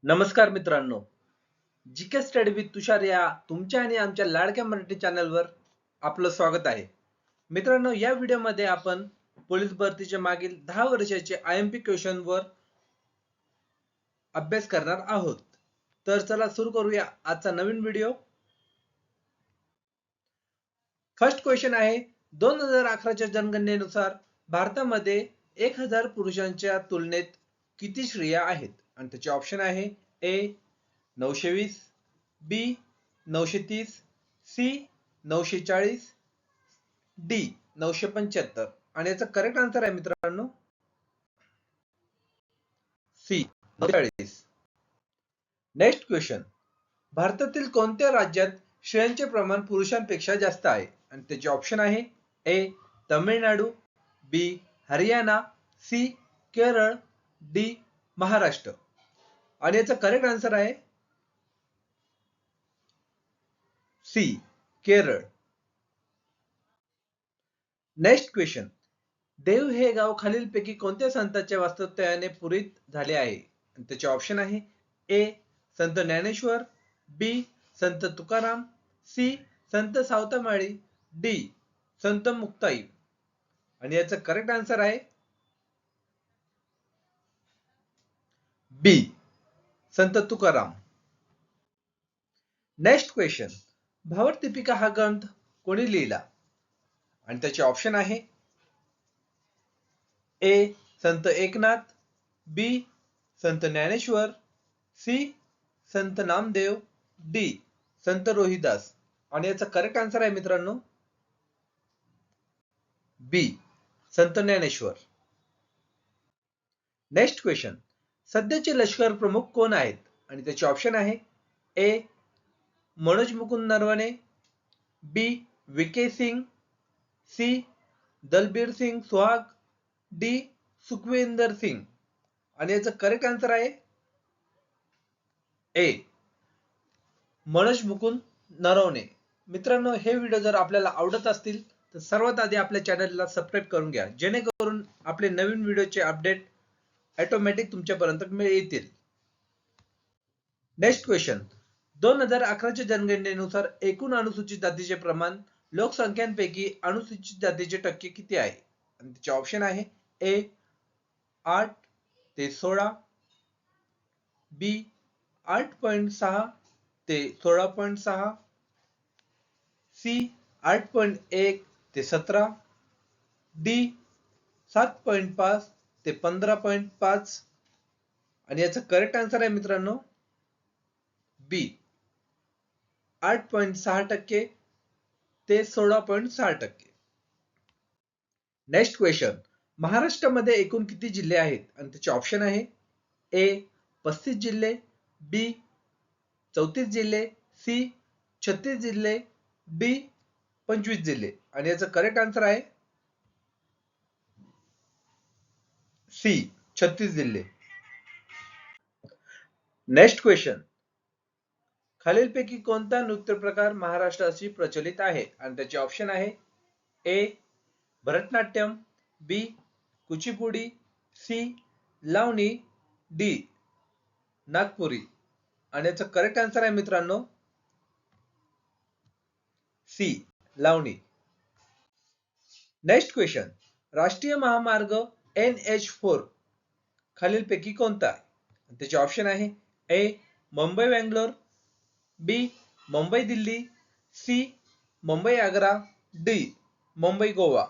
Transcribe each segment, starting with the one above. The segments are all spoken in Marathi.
नमस्कार मित्रांनो, जीके स्टडी विथ तुषार या तुमच्या आणि आमच्या लाडक्या मराठी चॅनलवर आपलं स्वागत आहे. मित्रांनो, या व्हिडिओमध्ये आपण पोलीस भरतीच्या मागील 10 वर्षाचे IMP क्वेश्चन वर अभ्यास करणार आहोत. तर चला सुरू करूया आजचा नवीन व्हिडिओ. फर्स्ट क्वेश्चन आहे, 2011च्या जनगणनेनुसार भारतामध्ये 1000 पुरुषांच्या तुलनेत किती स्त्रिया आहेत? आणि त्याचे ऑप्शन आहे ए 920, बी 930, सी 940, डी 975. आणि याचा करेक्ट आन्सर आहे मित्रांनो सी 940. नेक्स्ट क्वेश्चन, भारतातील कोणत्या राज्यात स्त्रियांचे प्रमाण पुरुषांपेक्षा जास्त आहे? आणि त्याचे ऑप्शन आहे ए तमिळनाडू, बी हरियाणा, सी केरळ, डी महाराष्ट्र. आणि याचा करेक्ट आन्सर आहे सी केरळ. नेक्स्ट क्वेश्चन, देव हे गाव खालीलपैकी कोणत्या संतांच्या वास्तव्याने पुरित झाले आहे? आणि त्याचे ऑप्शन आहे ए संत ज्ञानेश्वर, बी संत तुकाराम, सी संत सावतामाळी, डी संत मुक्ताई. आणि याचा करेक्ट आन्सर आहे बी संत तुकाराम. नेक्स्ट क्वेश्चन, भावार्थदीपिका हा ग्रंथ कोणी लिहिला? आणि त्याचे ऑप्शन आहे ए संत एकनाथ, बी संत ज्ञानेश्वर, सी संत नामदेव, डी संत रोहिदास. आणि याचा करेक्ट आन्सर आहे मित्रांनो बी संत ज्ञानेश्वर. नेक्स्ट क्वेश्चन, सध्याचे लष्कर प्रमुख कोण आहेत? आणि त्याचे ऑप्शन आहे ए मनोज मुकुंद नरवणे, बी वीके सिंग, सी दलबीर सिंग सुहाग, डी सुखविंदर सिंग. आणि याचा करेक्ट आन्सर आहे ए मनोज मुकुंद नरवणे. मित्रांनो, हे व्हिडिओ जर आपल्याला आवडत असतील तर सर्वात आधी आपल्या चॅनलला सबस्क्राईब करून घ्या, जेणेकरून आपले नवीन व्हिडिओचे अपडेट ऑटोमॅटिक तुमच्यापर्यंत येतील. नेक्स्ट क्वेश्चन, 2011च्या जनगणनेनुसार एकूण अनुसूचित जातीचे प्रमाण लोकसंख्यांपैकी अनुसूचित जातीचे टक्के किती आहे? आणि त्याचे ऑप्शन आहे ए 8 ते 16, बी 8.6 ते 16.6, सी 8.1 ते 17, डी 7.5 ते 15.5. आणि याचा करेक्ट आन्सर आहे मित्रांनो बी 8.6% ते 16.6%. नेक्स्ट क्वेश्चन, महाराष्ट्रामध्ये एकूण किती जिल्हे आहेत? आणि त्याचे ऑप्शन आहे ए 35 जिल्हे, बी 34 जिल्हे, सी 36 जिल्हे, डी 25 जिल्हे. आणि याचा करेक्ट आन्सर आहे सी 36 जिल्हे. नेक्स्ट क्वेश्चन, खालीलपैकी कोणता नृत्य प्रकार महाराष्ट्राशी प्रचलित आहे? आणि त्याचे ऑप्शन आहे ए भरतनाट्यम, बी कुचिपुडी, सी लावणी, डी नागपुरी. आणि याचा करेक्ट आन्सर आहे मित्रांनो सी लावणी. नेक्स्ट क्वेश्चन, राष्ट्रीय महामार्ग NH4 खालीलपैकी कोणता आहे? त्याचे ऑप्शन आहे ए मुंबई बेंगलोर, बी मुंबई दिल्ली, सी मुंबई आग्रा, डी मुंबई गोवा.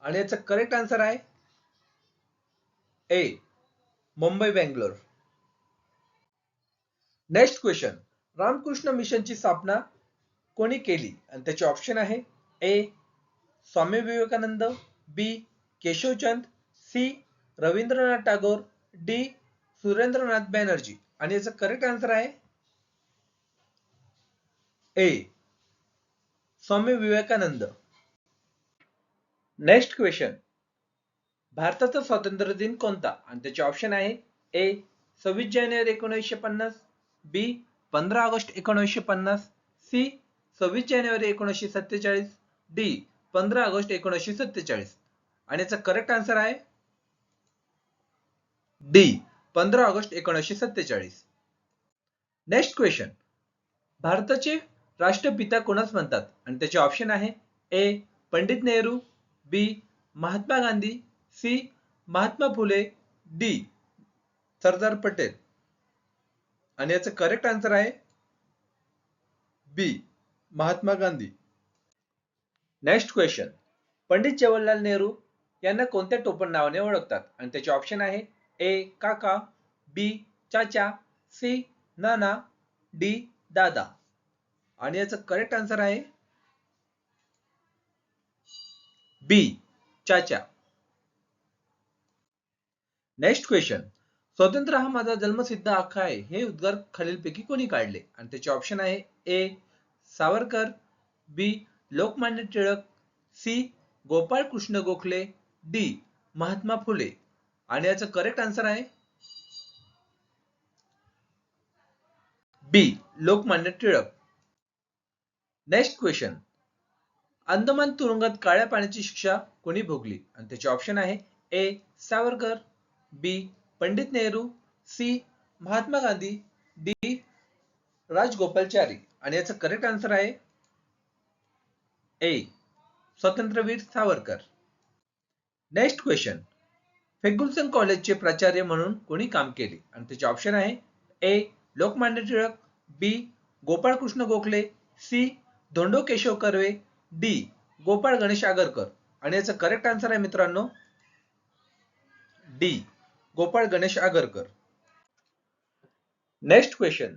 आणि याचा करेक्ट आन्सर आहे ए मुंबई बेंगलोर. नेक्स्ट क्वेश्चन, रामकृष्ण मिशनची स्थापना कोणी केली? आणि त्याचे ऑप्शन आहे ए स्वामी विवेकानंद, बी केशवचंद, सी रवींद्रनाथ टागोर, डी सुरेंद्रनाथ बॅनर्जी. आणि याचा करेक्ट आन्सर आहे ए स्वामी विवेकानंद. नेक्स्ट क्वेश्चन, भारताचा स्वातंत्र्य दिन कोणता? आणि त्याचे ऑप्शन आहे ए 26 जानेवारी 1950, बी 15 ऑगस्ट 1950, सी 26 जानेवारी 1947, डी 15 ऑगस्ट 1947. आणि याचा करेक्ट आन्सर आहे डी 15 ऑगस्ट 1947. Next question. भारताचे राष्ट्रपिता कोणास म्हणतात? आणि त्याचे ऑप्शन आहे A. Pandit Nehru, B. Mahatma Gandhi, C. Mahatma Phule, D. Sardar Patel. आणि याचं करेक्ट आन्सर आहे B. Mahatma Gandhi. Next question. Pandit Jawaharlal Nehru यांना कोणत्या टोपण नावाने ओळखतात? आणि त्याचे ऑप्शन आहे ए. काका, बी. चाचा, सी. नाना, डी. दादा. आणि याचं करेक्ट आन्सर आहे बी. चाचा. Next question. स्वतंत्र हा माझा जन्मसिद्ध हक्क आहे हे उद्गार खालीलपैकी कोणी काढले? आणि त्याचे ऑप्शन आहे A. Savarkar, B. Lokmanya Tilak, C. Gopal Krishna Gokhale, D. Mahatma Phule. आणि याचं करेक्ट आन्सर आहे B. Lokmanya Tilak. Next question. Andaman तुरुंगात काळ्या पाण्याची शिक्षा कोणी भोगली? आणि त्याचे ऑप्शन आहे A. Savarkar, B. Pandit Nehru, C. Mahatma Gandhi, D. Rajagopalachari. आणि याचं करेक्ट आन्सर आहे ए. स्वातंत्र्यवीर सावरकर. Next question. फर्ग्युसन कॉलेजचे प्राचार्य म्हणून कोणी काम केले? आणि त्याचे ऑप्शन आहे ए. लोकमान्य टिळक, बी. गोपाळ कृष्ण गोखले, सी. धोंडो केशव कर्वे, डी. गोपाळ गणेश आगरकर. आणि याचं करेक्ट आन्सर आहे मित्रांनो D. Gopal Ganesh Agarkar. Next question.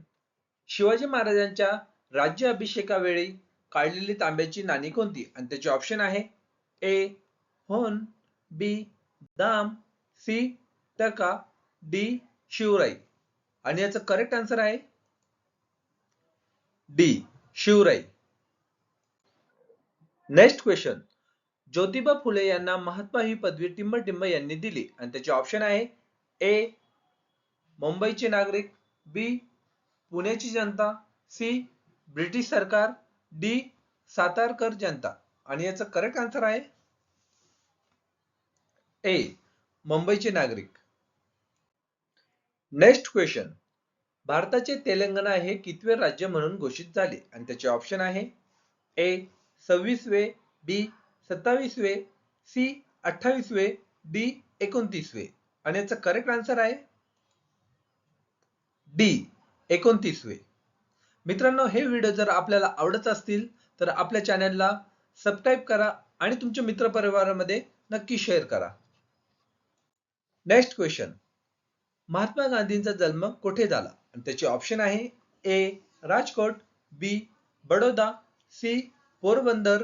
Shivaji महाराजांच्या राज्य अभिषेकावेळी काढलेली तांब्याची नाणी कोणती? आणि त्याचे ऑप्शन आहे ए. होन, बी. दाम, सी. टका, डी. शिवराई. आणि याचं करेक्ट आन्सर आहे D. Shivrai. Next question. Jyotiba Phule यांना महात्मा ही पदवी टिंबटिंब यांनी दिली? आणि त्याचे ऑप्शन आहे ए. मुंबईचे नागरिक, बी. पुण्याची जनता, सी. ब्रिटिश सरकार, डी. सातारकर जनता. आणि याचं करेक्ट आन्सर आहे ए. मुंबईचे नागरिक. Next question. भारताचे तेलंगणा हे कितवे राज्य म्हणून घोषित झाले? आणि त्याचे ऑप्शन आहे ए. 26वे, बी. 27वे, सी. 28वे, डी. 29वे. आणि याचं करेक्ट आन्सर आहे डी. 29वे. मित्रांनो, हे व्हिडिओ जर आपल्याला आवडत असतील तर आपल्या चॅनलला सबस्क्राईब करा आणि तुमच्या मित्रपरिवारामध्ये नक्की शेअर करा. Next question. महात्मा गांधींचा जन्म कुठे झाला? आणि त्याचे ऑप्शन आहे ए. राजकोट, बी. बडोदा, सी. पोरबंदर,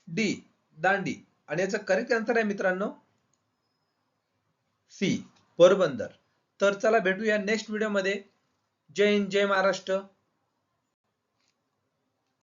डी. दांडी. आणि याचं करेक्ट आन्सर आहे मित्रांनो सी. पोरबंदर. तर चला भेटूया नेक्स्ट व्हिडिओ मध्ये. जय हिंद, जय महाराष्ट्र.